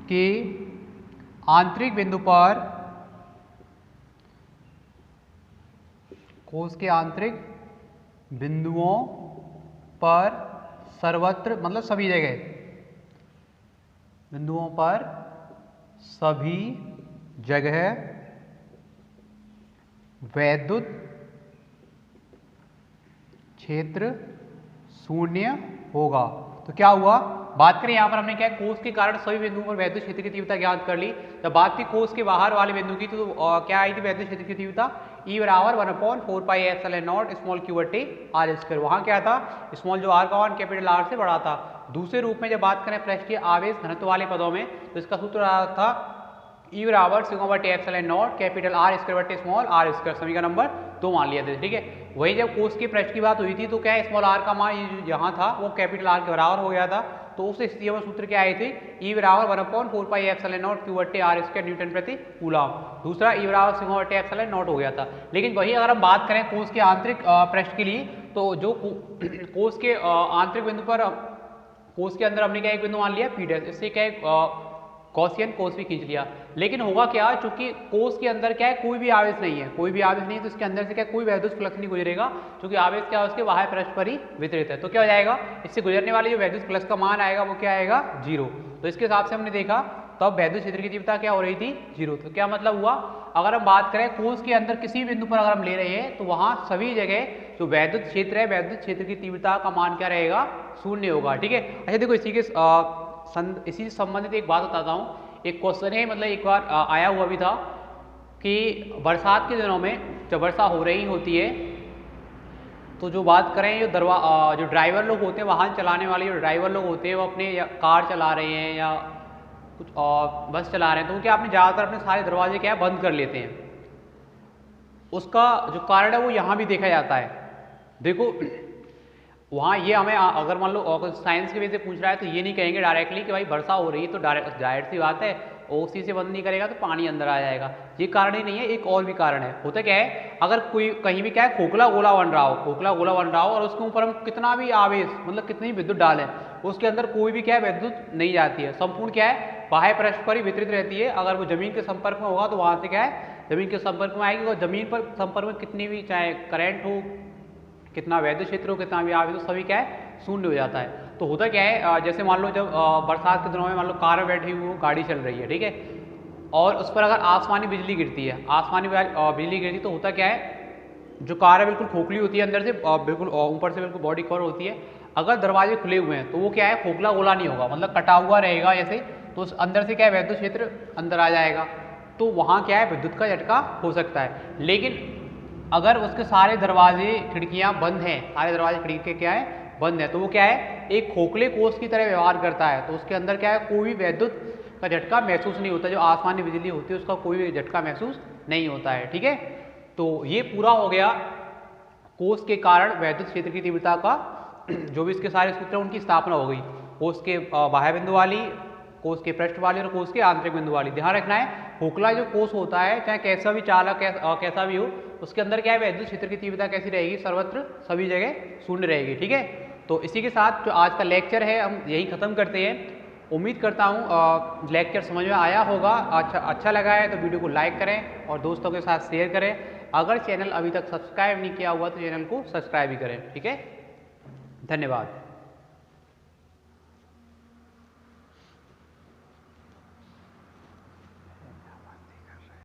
के आंतरिक बिंदु पर, कोष के आंतरिक बिंदुओं पर सर्वत्र, मतलब सभी जगह, बिंदुओं पर सभी जगह वैद्युत क्षेत्र शून्य होगा। तो क्या हुआ, बात करें यहाँ पर हमने क्या है, कोष के कारण सभी बिंदुओं पर वैद्युत क्षेत्र की तीव्रता ज्ञात कर ली। जब बात की कोष के बाहर वाले बिंदु की तो क्या आई थी वैद्युत क्षेत्र की तीव्रता, E बराबर 1/4πε0 स्मॉल q/r²। वहाँ क्या था, स्मॉल जो r का मान कैपिटल R से बड़ा था। दूसरे रूप में जब बात करें पृष्ठीय आवेश घनत्व वाले पदों में, तो इसका सूत्र था E बराबर σ/ε0 कैपिटल R² स्मॉल r², समीकरण नंबर 2 मान लिया था। ठीक है, वही जब कोष के पृष्ठ की बात हुई थी तो क्या स्मॉल r का मान यहाँ था वो कैपिटल R के बराबर हो गया था, तो उस स्थिति में सूत्र क्या आए थे, E बराबर 1/4πε0 q/r² न्यूटन प्रति कूलम। दूसरा E बराबर σ/ε0 हो गया था। लेकिन वही अगर हम बात करें कोष के आंतरिक पृष्ठ के लिए, तो जो कोष के आंतरिक बिंदु पर, कोष के अंदर हमने क्या एक बिंदु मान लिया P', इससे क्या गॉसियन कोष भी खींच लिया। लेकिन होगा क्या, चूंकि कोष के अंदर क्या है, कोई भी आवेश नहीं है, कोई भी आवेश नहीं है, तो इसके अंदर से क्या कोई वैद्युत फ्लक्स नहीं गुजरेगा, क्योंकि आवेश क्या है उसके बाह्य पृष्ठ पर ही वितरित है। तो क्या हो जाएगा, इससे गुजरने वाले जो वैद्युत फ्लक्स का मान आएगा वो क्या आएगा 0। तो इसके हिसाब से हमने देखा तब तो वैद्युत क्षेत्र की तीव्रता क्या हो रही थी 0। तो क्या मतलब हुआ, अगर हम बात करें कोष के अंदर किसी बिंदु पर अगर हम ले रहे हैं तो वहां सभी जगह जो वैद्युत क्षेत्र है, वैद्युत क्षेत्र की तीव्रता का मान क्या रहेगा, शून्य होगा। ठीक है, अच्छा देखो इसी से संबंधित एक बात बताता हूँ। एक क्वेश्चन है, मतलब एक बार आया हुआ भी था कि बरसात के दिनों में जब वर्षा हो रही होती है तो जो बात करें जो ड्राइवर लोग होते हैं, वाहन चलाने वाले जो ड्राइवर लोग होते हैं, वो अपने कार चला रहे हैं या कुछ बस चला रहे हैं, तो क्या आपने ज़्यादातर अपने सारे दरवाजे क्या है बंद कर लेते हैं। उसका जो कारण है वो यहाँ भी देखा जाता है। देखो वहाँ ये हमें अगर मान लो साइंस के वजह से पूछ रहा है तो ये नहीं कहेंगे डायरेक्टली कि भाई वर्षा हो रही है तो जाहिर सी बात है ओसी से बंद नहीं करेगा तो पानी अंदर आ जाएगा। ये कारण ही नहीं है, एक और भी कारण है। होता क्या है, अगर कोई कहीं भी क्या है खोखला गोला बन रहा हो और उसके ऊपर हम कितना भी आवेश, मतलब कितनी विद्युत डालें, उसके अंदर कोई भी क्या है विद्युत नहीं जाती है, संपूर्ण क्या है बाह्य पृष्ठ पर ही वितरित रहती है। अगर वो जमीन के संपर्क में होगा तो वहाँ से क्या है जमीन के संपर्क में आएगी और जमीन पर संपर्क में कितनी भी चाहे करंट हो, कितना वैद्युत क्षेत्र हो, कितना भी आवे, तो सभी क्या है शून्य हो जाता है। तो होता क्या है, जैसे मान लो जब बरसात के दिनों में मान लो कार में बैठी हुई हो, गाड़ी चल रही है, ठीक है, और उस पर अगर आसमानी बिजली गिरती है, आसमानी बिजली गिरती तो होता क्या है, जो कार है बिल्कुल खोखली होती है, अंदर से बिल्कुल ऊपर से बिल्कुल बॉडी कवर होती है। अगर दरवाजे खुले हुए हैं तो वो क्या है खोखला गोला नहीं होगा, मतलब कटा हुआ रहेगा ऐसे, तो उस अंदर से क्या है वैद्युत क्षेत्र अंदर आ जाएगा, तो वहाँ क्या है विद्युत का झटका हो सकता है। लेकिन अगर उसके सारे दरवाजे खिड़कियाँ बंद हैं, सारे दरवाजे खिड़की क्या है बंद है, तो वो क्या है एक खोखले कोष की तरह व्यवहार करता है, तो उसके अंदर क्या है कोई भी विद्युत का झटका महसूस नहीं होता, जो आसमानी बिजली होती है उसका कोई भी झटका महसूस नहीं होता है, ठीक है। तो ये पूरा हो गया कोष के कारण वैद्युत क्षेत्र की तीव्रता का जो भी इसके सारे सूत्र हैं उनकी स्थापना हो गई, कोष के बाह्य बिंदु वाली, कोष के पृष्ठ वाली और कोष के आंतरिक बिंदु वाली। ध्यान रखना है खोखला जो कोष होता है चाहे कैसा भी चालक कैसा भी हो, उसके अंदर क्या है वैद्युत क्षेत्र की तीव्रता कैसी रहेगी, सर्वत्र सभी जगह शून्य रहेगी, ठीक है। तो इसी के साथ जो आज का लेक्चर है हम यही खत्म करते हैं। उम्मीद करता हूँ लेक्चर समझ में आया होगा, अच्छा लगा है तो वीडियो को लाइक करें और दोस्तों के साथ शेयर करें। अगर चैनल अभी तक सब्सक्राइब नहीं किया हुआ तो चैनल को सब्सक्राइब भी करें, ठीक है। धन्यवाद।